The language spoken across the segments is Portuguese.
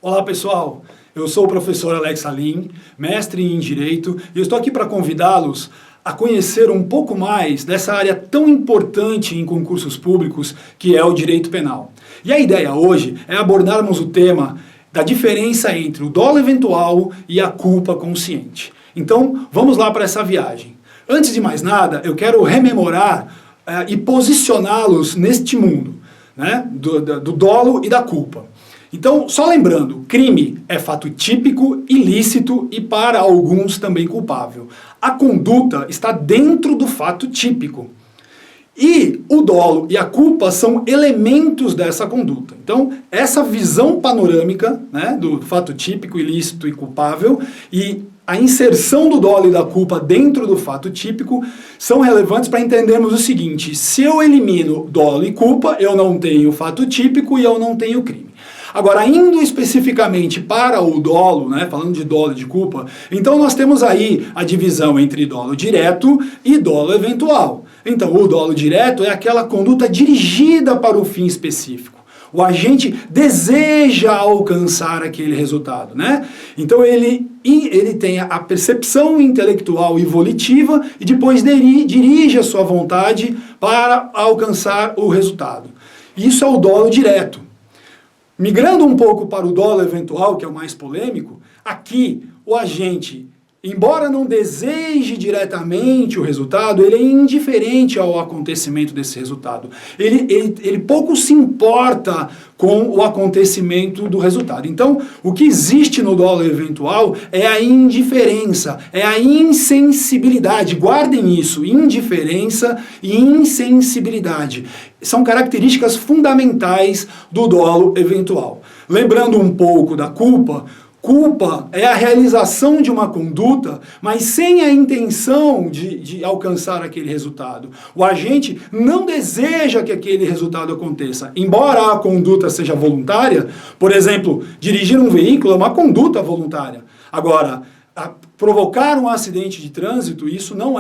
Olá pessoal, eu sou o professor Alex Salim, mestre em Direito, e eu estou aqui para convidá-los a conhecer um pouco mais dessa área tão importante em concursos públicos que é o direito penal. E a ideia hoje é abordarmos o tema da diferença entre o dolo eventual e a culpa consciente. Então vamos lá para essa viagem. Antes de mais nada, eu quero rememorar e posicioná-los neste mundo, né, do dolo e da culpa. Então, só lembrando, crime é fato típico, ilícito e para alguns também culpável. A conduta está dentro do fato típico. E o dolo e a culpa são elementos dessa conduta. Então, essa visão panorâmica, né, do fato típico, ilícito e culpável e a inserção do dolo e da culpa dentro do fato típico são relevantes para entendermos o seguinte: se eu elimino dolo e culpa, eu não tenho fato típico e eu não tenho crime. Agora, indo especificamente para o dolo, né, falando de dolo e de culpa, então nós temos aí a divisão entre dolo direto e dolo eventual. Então, o dolo direto é aquela conduta dirigida para o fim específico. O agente deseja alcançar aquele resultado, né? Então ele tem a percepção intelectual e volitiva e depois dirige a sua vontade para alcançar o resultado. Isso é o dolo direto. Migrando um pouco para o dolo eventual, que é o mais polêmico, aqui o agente, embora não deseje diretamente o resultado, ele é indiferente ao acontecimento desse resultado. Ele pouco se importa com o acontecimento do resultado. Então, o que existe no dolo eventual é a indiferença, é a insensibilidade. Guardem isso, indiferença e insensibilidade. São características fundamentais do dolo eventual. Lembrando um pouco da culpa, culpa é a realização de uma conduta, mas sem a intenção de alcançar aquele resultado. O agente não deseja que aquele resultado aconteça. Embora a conduta seja voluntária, por exemplo, dirigir um veículo é uma conduta voluntária. Agora, provocar um acidente de trânsito, isso não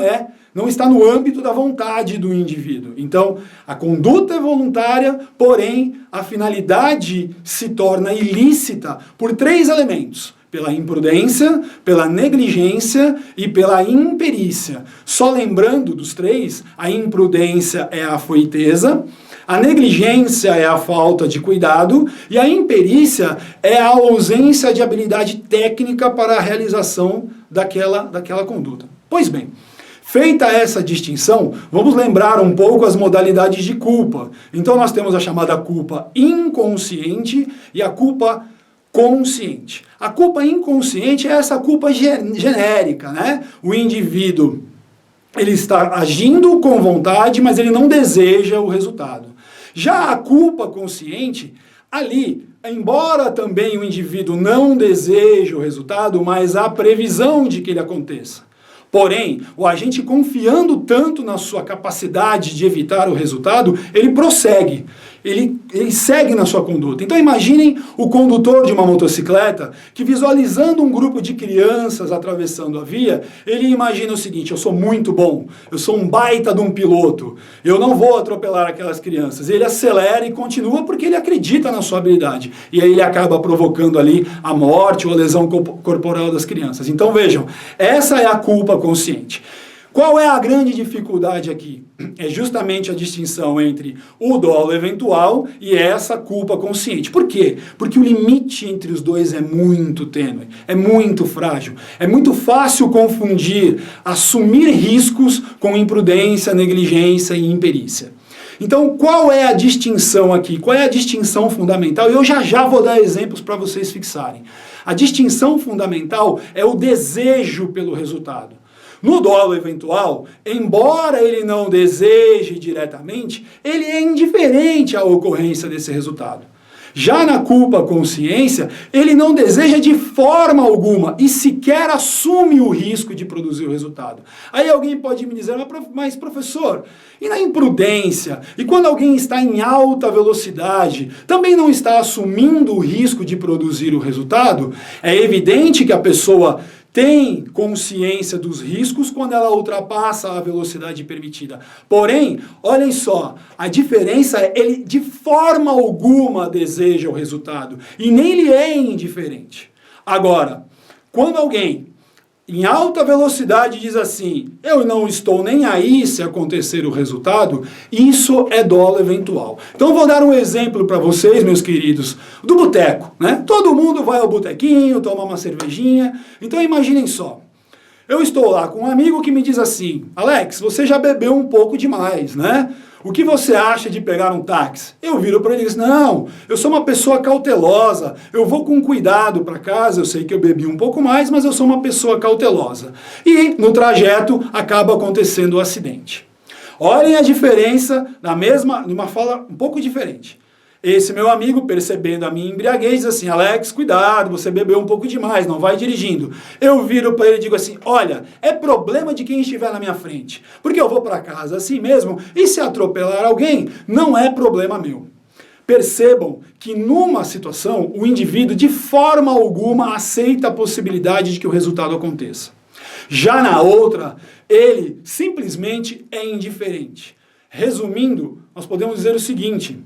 está no âmbito da vontade do indivíduo. Então, a conduta é voluntária, porém, a finalidade se torna ilícita por 3 elementos: pela imprudência, pela negligência e pela imperícia. Só lembrando dos 3, a imprudência é a afoiteza, a negligência é a falta de cuidado e a imperícia é a ausência de habilidade técnica para a realização daquela conduta. Pois bem, feita essa distinção, vamos lembrar um pouco as modalidades de culpa. Então nós temos a chamada culpa inconsciente e a culpa consciente. A culpa inconsciente é essa culpa genérica, né? O indivíduo, ele está agindo com vontade, mas ele não deseja o resultado. Já a culpa consciente, ali, embora também o indivíduo não deseje o resultado, mas há previsão de que ele aconteça. Porém, o agente, confiando tanto na sua capacidade de evitar o resultado, ele prossegue, ele segue na sua conduta. Então imaginem o condutor de uma motocicleta que, visualizando um grupo de crianças atravessando a via, ele imagina o seguinte: eu sou muito bom, eu sou um baita de um piloto, eu não vou atropelar aquelas crianças. Ele acelera e continua porque ele acredita na sua habilidade. E aí ele acaba provocando ali a morte ou a lesão corporal das crianças. Então vejam, essa é a culpa consciente. Qual é a grande dificuldade aqui? É justamente a distinção entre o dolo eventual e essa culpa consciente. Por quê? Porque o limite entre os dois é muito tênue, é muito frágil. É muito fácil confundir assumir riscos com imprudência, negligência e imperícia. Então, qual é a distinção aqui? Qual é a distinção fundamental? Eu já vou dar exemplos para vocês fixarem. A distinção fundamental é o desejo pelo resultado. No dolo eventual, embora ele não deseje diretamente, ele é indiferente à ocorrência desse resultado. Já na culpa consciência, ele não deseja de forma alguma e sequer assume o risco de produzir o resultado. Aí alguém pode me dizer: mas professor, e na imprudência? E quando alguém está em alta velocidade, também não está assumindo o risco de produzir o resultado? É evidente que a pessoa tem consciência dos riscos quando ela ultrapassa a velocidade permitida. Porém, olhem só, a diferença é ele de forma alguma deseja o resultado e nem lhe é indiferente. Agora, quando alguém em alta velocidade diz assim, eu não estou nem aí se acontecer o resultado, isso é dolo eventual. Então eu vou dar um exemplo para vocês, meus queridos, do boteco, né? Todo mundo vai ao botequinho, toma uma cervejinha, então imaginem só. Eu estou lá com um amigo que me diz assim, Alex, você já bebeu um pouco demais, né? O que você acha de pegar um táxi? Eu viro para ele e digo, não, eu sou uma pessoa cautelosa, eu vou com cuidado para casa, eu sei que eu bebi um pouco mais, mas eu sou uma pessoa cautelosa. E no trajeto acaba acontecendo o acidente. Olhem a diferença numa fala um pouco diferente. Esse meu amigo, percebendo a minha embriaguez, diz assim, Alex, cuidado, você bebeu um pouco demais, não vai dirigindo. Eu viro para ele e digo assim, olha, é problema de quem estiver na minha frente, porque eu vou para casa assim mesmo, e se atropelar alguém, não é problema meu. Percebam que numa situação, o indivíduo de forma alguma aceita a possibilidade de que o resultado aconteça. Já na outra, ele simplesmente é indiferente. Resumindo, nós podemos dizer o seguinte,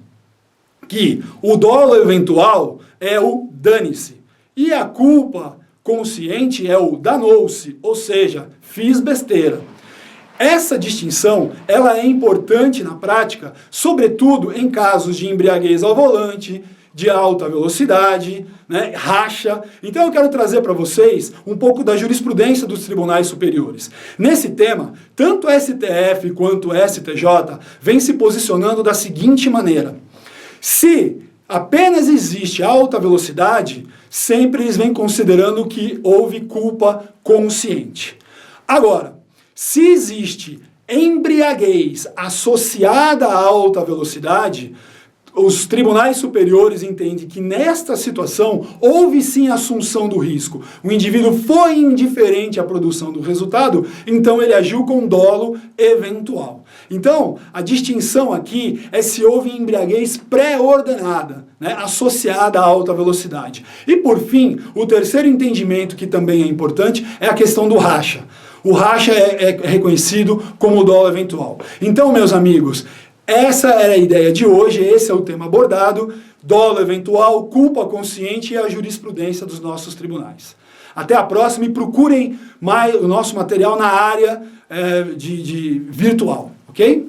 que o dolo eventual é o dane-se e a culpa consciente é o danou-se, ou seja, fiz besteira. Essa distinção ela é importante na prática, sobretudo em casos de embriaguez ao volante, de alta velocidade, né, racha. Então eu quero trazer para vocês um pouco da jurisprudência dos tribunais superiores. Nesse tema, tanto o STF quanto o STJ vêm se posicionando da seguinte maneira. Se apenas existe alta velocidade, sempre eles vêm considerando que houve culpa consciente. Agora, se existe embriaguez associada à alta velocidade, os tribunais superiores entendem que nesta situação houve sim assunção do risco. O indivíduo foi indiferente à produção do resultado, então ele agiu com dolo eventual. Então, a distinção aqui é se houve embriaguez pré-ordenada, né, associada à alta velocidade. E por fim, o terceiro entendimento que também é importante é a questão do racha. O racha é reconhecido como dolo eventual. Então, meus amigos, essa era a ideia de hoje, esse é o tema abordado, dolo eventual, culpa consciente e a jurisprudência dos nossos tribunais. Até a próxima e procurem mais o nosso material na área de virtual, ok?